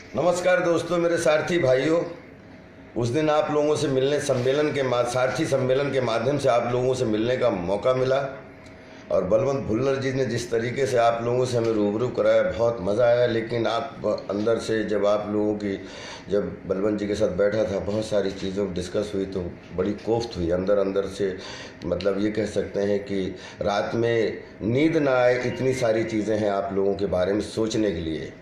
नमस्कार दोस्तों, मेरे सारथी भाइयों। उस दिन आप लोगों से मिलने सारथी सम्मेलन के माध्यम से आप लोगों से मिलने का मौका मिला और बलवंत भुल्लर जी ने जिस तरीके से आप लोगों से हमें रूबरू कराया, बहुत मज़ा आया। लेकिन आप अंदर से जब बलवंत जी के साथ बैठा था, बहुत सारी चीज़ों डिस्कस हुई तो बड़ी कोफ्त हुई अंदर से। मतलब ये कह सकते हैं कि रात में नींद ना आए, इतनी सारी चीज़ें हैं आप लोगों के बारे में सोचने के लिए।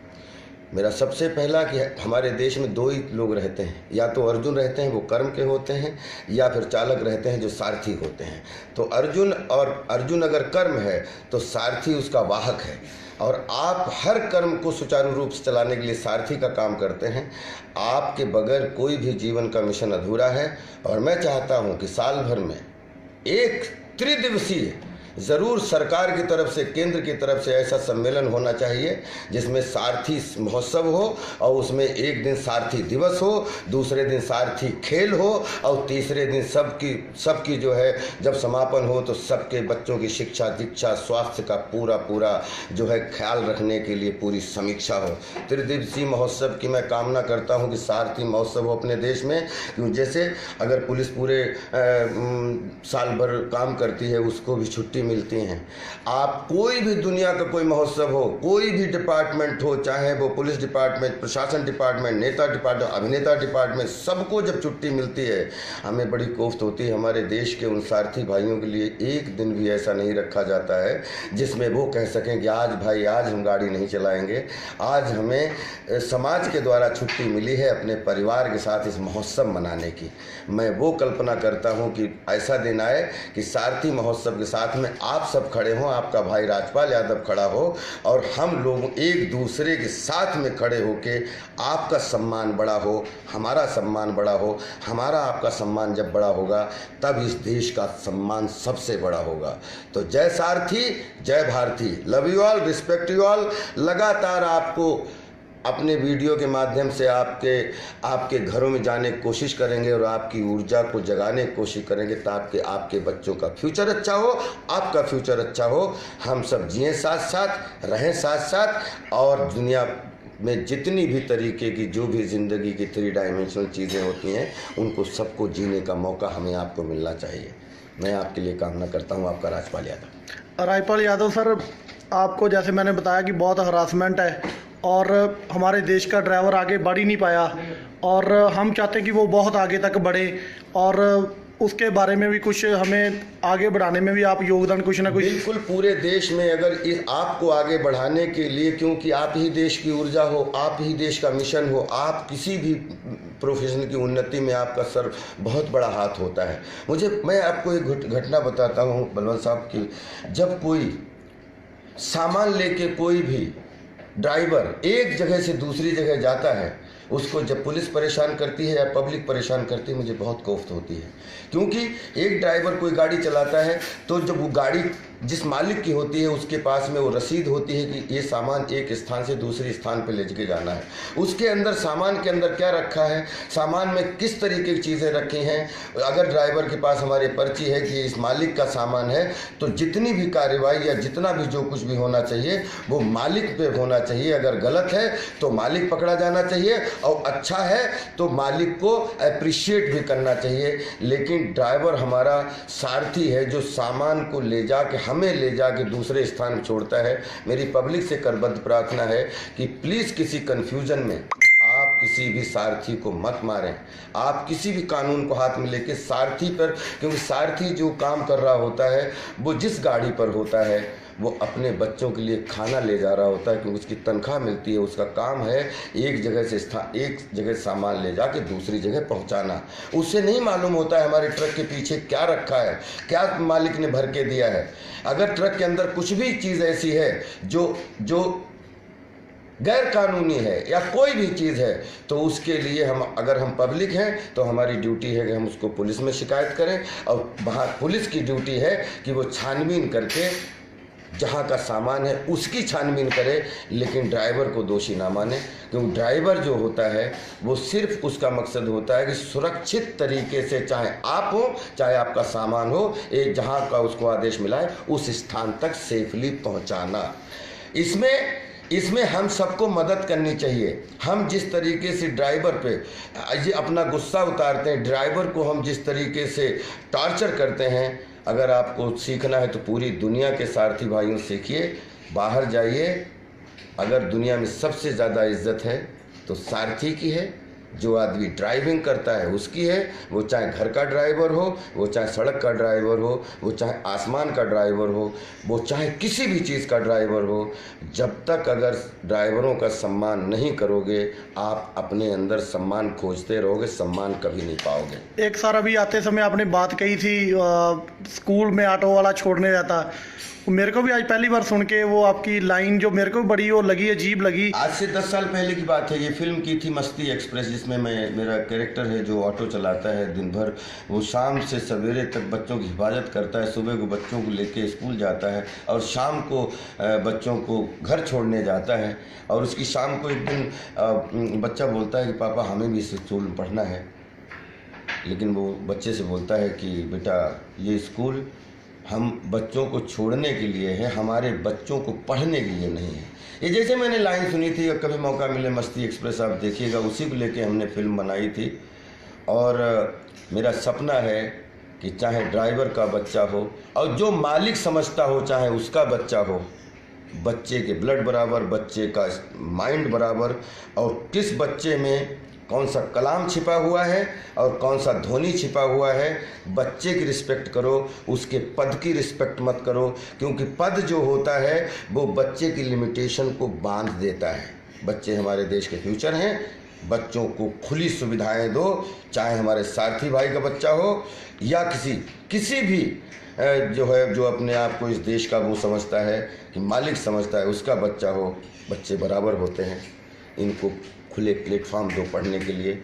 मेरा सबसे पहला कि हमारे देश में दो ही लोग रहते हैं, या तो अर्जुन रहते हैं वो कर्म के होते हैं, या फिर चालक रहते हैं जो सारथी होते हैं। तो अर्जुन अगर कर्म है तो सारथी उसका वाहक है, और आप हर कर्म को सुचारू रूप से चलाने के लिए सारथी का काम करते हैं। आपके बगैर कोई भी जीवन का मिशन अधूरा है। और मैं चाहता हूँ कि साल भर में एक त्रिदिवसीय ज़रूर सरकार की तरफ से, केंद्र की तरफ से ऐसा सम्मेलन होना चाहिए जिसमें सारथी महोत्सव हो, और उसमें एक दिन सारथी दिवस हो, दूसरे दिन सारथी खेल हो, और तीसरे दिन सबकी जो है जब समापन हो तो सबके बच्चों की शिक्षा दीक्षा स्वास्थ्य का पूरा जो है ख्याल रखने के लिए पूरी समीक्षा हो। त्रिदिवसीय महोत्सव की मैं कामना करता हूँ कि सारथी महोत्सव हो अपने देश में। क्यों, जैसे अगर पुलिस पूरे साल भर काम करती है, उसको भी छुट्टी मिलती हैं। आप कोई भी दुनिया का कोई महोत्सव हो, कोई भी डिपार्टमेंट हो, चाहे वो पुलिस डिपार्टमेंट, प्रशासन डिपार्टमेंट, नेता डिपार्टमेंट, अभिनेता डिपार्टमेंट, सबको जब छुट्टी मिलती है हमें बड़ी कोफ्त होती है। हमारे देश के उन सारथी भाइयों के लिए एक दिन भी ऐसा नहीं रखा जाता है जिसमें वो कह सकें कि आज हम गाड़ी नहीं चलाएंगे। आज हमें समाज के द्वारा छुट्टी मिली है अपने परिवार के साथ इस महोत्सव मनाने की। मैं वो कल्पना करता हूँ कि ऐसा दिन आए कि सारथी महोत्सव के साथ में आप सब खड़े हों, आपका भाई राजपाल यादव खड़ा हो, और हम लोग एक दूसरे के साथ में खड़े होके आपका सम्मान बड़ा हो, हमारा सम्मान बड़ा हो। हमारा आपका सम्मान जब बड़ा होगा तब इस देश का सम्मान सबसे बड़ा होगा। तो जय सारथी, जय Bharati. Love you all, respect you all. लगातार आपको अपने वीडियो के माध्यम से आपके घरों में जाने की कोशिश करेंगे और आपकी ऊर्जा को जगाने की कोशिश करेंगे, ताकि आपके बच्चों का फ्यूचर अच्छा हो, आपका फ्यूचर अच्छा हो। हम सब जिएं साथ साथ, रहें साथ साथ, और दुनिया में जितनी भी तरीके की जो भी ज़िंदगी की 3 डायमेंशनल चीज़ें होती हैं उनको सबको जीने का मौका हमें आपको मिलना चाहिए। मैं आपके लिए कामना करता हूँ। आपका राजपाल यादव सर, आपको जैसे मैंने बताया कि बहुत हरासमेंट है और हमारे देश का ड्राइवर आगे बढ़ ही नहीं पाया, और हम चाहते हैं कि वो बहुत आगे तक बढ़े, और उसके बारे में भी कुछ हमें आगे बढ़ाने में भी आप योगदान कुछ ना कुछ। बिल्कुल, पूरे देश में अगर आपको आगे बढ़ाने के लिए, क्योंकि आप ही देश की ऊर्जा हो, आप ही देश का मिशन हो, आप किसी भी प्रोफेशन की उन्नति में आपका सर बहुत बड़ा हाथ होता है। मैं आपको एक घटना बताता हूँ बलवंत साहब की। जब कोई सामान लेके कोई भी ड्राइवर एक जगह से दूसरी जगह जाता है, उसको जब पुलिस परेशान करती है या पब्लिक परेशान करती है, मुझे बहुत कोफ्त होती है। क्योंकि एक ड्राइवर कोई गाड़ी चलाता है तो जब वो गाड़ी जिस मालिक की होती है उसके पास में वो रसीद होती है कि ये सामान एक स्थान से दूसरे स्थान पे ले के जाना है। उसके अंदर सामान के अंदर क्या रखा है, सामान में किस तरीके की चीज़ें रखी हैं, अगर ड्राइवर के पास हमारे पर्ची है कि इस मालिक का सामान है, तो जितनी भी कार्रवाई या जितना भी जो कुछ भी होना चाहिए वो मालिक पे होना चाहिए। अगर गलत है तो मालिक पकड़ा जाना चाहिए, और अच्छा है तो मालिक को अप्रिशिएट भी करना चाहिए। लेकिन ड्राइवर हमारा सारथी है जो सामान को हमें ले जाके दूसरे स्थान छोड़ता है। मेरी पब्लिक से करबद्ध प्रार्थना है कि प्लीज़ किसी कन्फ्यूजन में आप किसी भी सारथी को मत मारें। आप किसी भी कानून को हाथ में लेके सारथी पर, क्योंकि सारथी जो काम कर रहा होता है वो जिस गाड़ी पर होता है वो अपने बच्चों के लिए खाना ले जा रहा होता है, क्योंकि उसकी तनख्वाह मिलती है। उसका काम है एक जगह सामान ले जाके दूसरी जगह पहुंचाना। उसे नहीं मालूम होता है हमारे ट्रक के पीछे क्या रखा है, क्या मालिक ने भर के दिया है। अगर ट्रक के अंदर कुछ भी चीज़ ऐसी है जो गैर कानूनी है या कोई भी चीज़ है, तो उसके लिए अगर हम पब्लिक हैं तो हमारी ड्यूटी है कि हम उसको पुलिस में शिकायत करें, और वहाँ पुलिस की ड्यूटी है कि वो छानबीन करके जहाँ का सामान है उसकी छानबीन करे, लेकिन ड्राइवर को दोषी ना माने। क्योंकि ड्राइवर जो होता है वो सिर्फ उसका मकसद होता है कि सुरक्षित तरीके से, चाहे आप हो चाहे आपका सामान हो, एक जहाँ का उसको आदेश मिला है उस स्थान तक सेफली पहुँचाना। इसमें इसमें हम सबको मदद करनी चाहिए। हम जिस तरीके से ड्राइवर पे ये अपना गुस्सा उतारते हैं, ड्राइवर को हम जिस तरीके से टॉर्चर करते हैं, अगर आपको सीखना है तो पूरी दुनिया के सारथी भाइयों से सीखिए, बाहर जाइए। अगर दुनिया में सबसे ज़्यादा इज्जत है तो सारथी की है, जो आदमी ड्राइविंग करता है उसकी है, वो चाहे घर का ड्राइवर हो, वो चाहे सड़क का ड्राइवर हो, वो चाहे आसमान का ड्राइवर हो, वो चाहे किसी भी चीज़ का ड्राइवर हो। जब तक अगर ड्राइवरों का सम्मान नहीं करोगे, आप अपने अंदर सम्मान खोजते रहोगे, सम्मान कभी नहीं पाओगे। एक सर अभी आते समय आपने बात कही थी स्कूल में ऑटो वाला छोड़ने जाता, मेरे को भी आज पहली बार सुन के वो आपकी लाइन जो मेरे को बड़ी वो लगी, अजीब लगी। आज से 10 साल पहले की बात है। ये फिल्म की थी मस्ती एक्सप्रेस, जिसमें मेरा कैरेक्टर है जो ऑटो चलाता है दिन भर। वो शाम से सवेरे तक बच्चों की हिफाजत करता है, सुबह को बच्चों को लेके स्कूल जाता है और शाम को बच्चों को घर छोड़ने जाता है। और उसकी शाम को एक दिन बच्चा बोलता है कि पापा हमें भी स्कूल में पढ़ना है, लेकिन वो बच्चे से बोलता है कि बेटा ये स्कूल हम बच्चों को छोड़ने के लिए है, हमारे बच्चों को पढ़ने के लिए नहीं है। ये जैसे मैंने लाइन सुनी थी, कभी मौका मिले मस्ती एक्सप्रेस आप देखिएगा, उसी को लेके हमने फिल्म बनाई थी। और मेरा सपना है कि चाहे ड्राइवर का बच्चा हो और जो मालिक समझता हो, चाहे उसका बच्चा हो, बच्चे के ब्लड बराबर, बच्चे का माइंड बराबर, और किस बच्चे में कौन सा कलाम छिपा हुआ है और कौन सा धोनी छिपा हुआ है, बच्चे की रिस्पेक्ट करो, उसके पद की रिस्पेक्ट मत करो, क्योंकि पद जो होता है वो बच्चे की लिमिटेशन को बांध देता है। बच्चे हमारे देश के फ्यूचर हैं, बच्चों को खुली सुविधाएं दो, चाहे हमारे सारथी भाई का बच्चा हो या किसी भी जो है, जो अपने आप को इस देश का वो समझता है कि मालिक समझता है, उसका बच्चा हो, बच्चे बराबर होते हैं। इनको खुले प्लेटफॉर्म दो पढ़ने के लिए।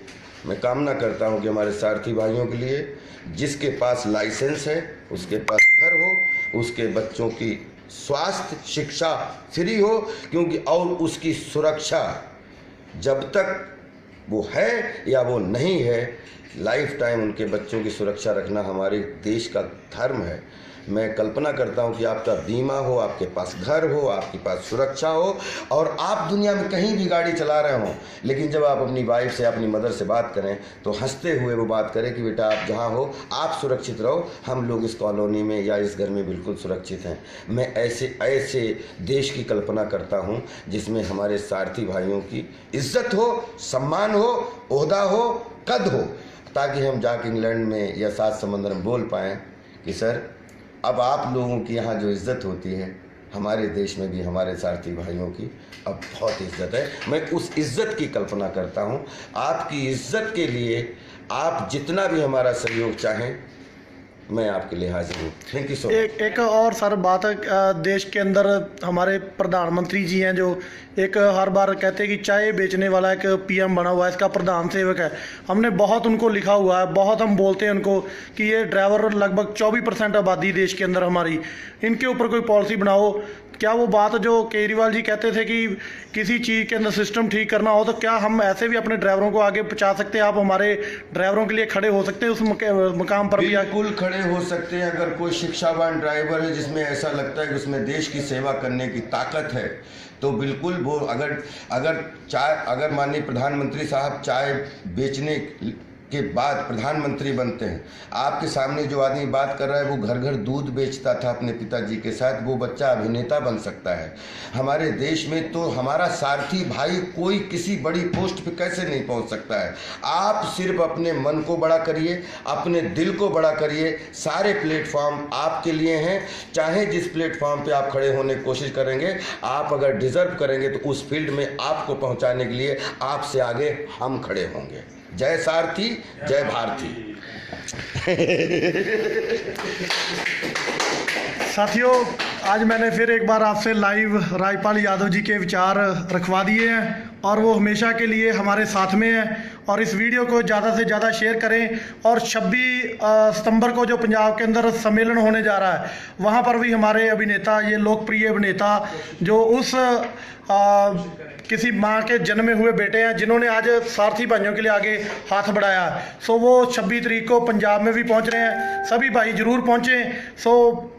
मैं कामना करता हूं कि हमारे सारथी भाइयों के लिए, जिसके पास लाइसेंस है, उसके पास घर हो, उसके बच्चों की स्वास्थ्य शिक्षा फ्री हो, क्योंकि और उसकी सुरक्षा जब तक वो है या वो नहीं है, लाइफ टाइम उनके बच्चों की सुरक्षा रखना हमारे देश का धर्म है। मैं कल्पना करता हूं कि आपका बीमा हो, आपके पास घर हो, आपके पास सुरक्षा हो, और आप दुनिया में कहीं भी गाड़ी चला रहे हों, लेकिन जब आप अपनी वाइफ से, अपनी मदर से बात करें तो हंसते हुए वो बात करें कि बेटा आप जहां हो आप सुरक्षित रहो, हम लोग इस कॉलोनी में या इस घर में बिल्कुल सुरक्षित हैं। मैं ऐसे देश की कल्पना करता हूँ जिसमें हमारे सारथी भाइयों की इज्जत हो, सम्मान हो, ओहदा हो, कद हो, ताकि हम जाके इंग्लैंड में या सात समंदर में बोल पाएँ कि सर अब आप लोगों की यहाँ जो इज़्ज़त होती है, हमारे देश में भी हमारे सारथी भाइयों की अब बहुत इज़्ज़त है। मैं उस इज़्ज़त की कल्पना करता हूँ। आपकी इज़्ज़त के लिए आप जितना भी हमारा सहयोग चाहें, मैं आपके लिए हाजिर हूँ। Thank you so much. एक और सर बात है, देश के अंदर हमारे प्रधानमंत्री जी हैं जो एक हर बार कहते हैं कि चाय बेचने वाला एक पीएम बना हुआ है, इसका प्रधान सेवक है। हमने बहुत उनको लिखा हुआ है, बहुत हम बोलते हैं उनको कि ये ड्राइवर लगभग 24% आबादी देश के अंदर हमारी, इनके ऊपर कोई पॉलिसी बनाओ। क्या वो बात जो केजरीवाल जी कहते थे कि किसी चीज़ के अंदर सिस्टम ठीक करना हो तो क्या हम ऐसे भी अपने ड्राइवरों को आगे पहुंचा सकते हैं? आप हमारे ड्राइवरों के लिए खड़े हो सकते हैं उस मुकाम पर भी? बिल्कुल खड़े हो सकते हैं। अगर कोई शिक्षावान ड्राइवर है जिसमें ऐसा लगता है कि उसमें देश की सेवा करने की ताकत है, तो बिल्कुल वो अगर माननीय प्रधानमंत्री साहब चाय बेचने के बाद प्रधानमंत्री बनते हैं, आपके सामने जो आदमी बात कर रहा है वो घर घर दूध बेचता था अपने पिताजी के साथ, वो बच्चा अभिनेता बन सकता है। हमारे देश में तो हमारा सारथी भाई कोई किसी बड़ी पोस्ट पे कैसे नहीं पहुंच सकता है। आप सिर्फ अपने मन को बड़ा करिए, अपने दिल को बड़ा करिए, सारे प्लेटफॉर्म आपके लिए हैं। चाहे जिस प्लेटफॉर्म पे आप खड़े होने की कोशिश करेंगे, आप अगर डिजर्व करेंगे तो उस फील्ड में आपको पहुंचाने के लिए आपसे आगे हम खड़े होंगे। जय सारथी, जय भारती। साथियों, आज मैंने फिर एक बार आपसे लाइव राजपाल यादव जी के विचार रखवा दिए हैं और वो हमेशा के लिए हमारे साथ में हैं। और इस वीडियो को ज़्यादा से ज़्यादा शेयर करें। और 26 सितंबर को जो पंजाब के अंदर सम्मेलन होने जा रहा है, वहाँ पर भी हमारे अभिनेता, ये लोकप्रिय अभिनेता जो उस किसी माँ के जन्मे हुए बेटे हैं जिन्होंने आज सारथी भाइयों के लिए आगे हाथ बढ़ाया। सो वो 26 तारीख को पंजाब में भी पहुंच रहे हैं, सभी भाई जरूर पहुंचें। सो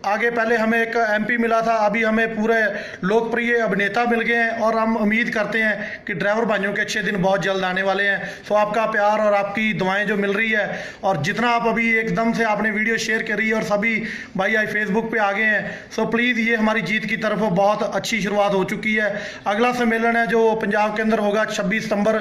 आगे पहले हमें एक MP मिला था, अभी हमें पूरे लोकप्रिय अभिनेता मिल गए हैं और हम उम्मीद करते हैं कि ड्राइवर भाइयों के अच्छे दिन बहुत जल्द आने वाले हैं। सो आपका प्यार और आपकी दुआएं जो मिल रही है और जितना आप अभी एकदम से आपने वीडियो शेयर करी है और सभी भाई आज फेसबुक पे आ गए हैं, सो प्लीज़ ये हमारी जीत की तरफ बहुत अच्छी शुरुआत हो चुकी है। अगला सम्मेलन है जो पंजाब के अंदर होगा 26 सितंबर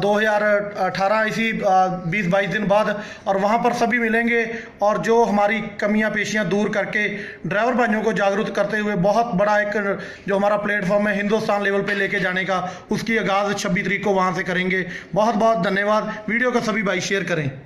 2018, इसी 20-22 दिन बाद, और वहाँ पर सभी मिलेंगे और जो हमारी कमियां पेशियां दूर करके ड्राइवर भाइयों को जागरूक करते हुए बहुत बड़ा एक जो हमारा प्लेटफॉर्म है हिंदुस्तान लेवल पे लेके जाने का, उसकी आगाज़ 26 तारीख को वहाँ से करेंगे। बहुत बहुत धन्यवाद। वीडियो को सभी भाई शेयर करें।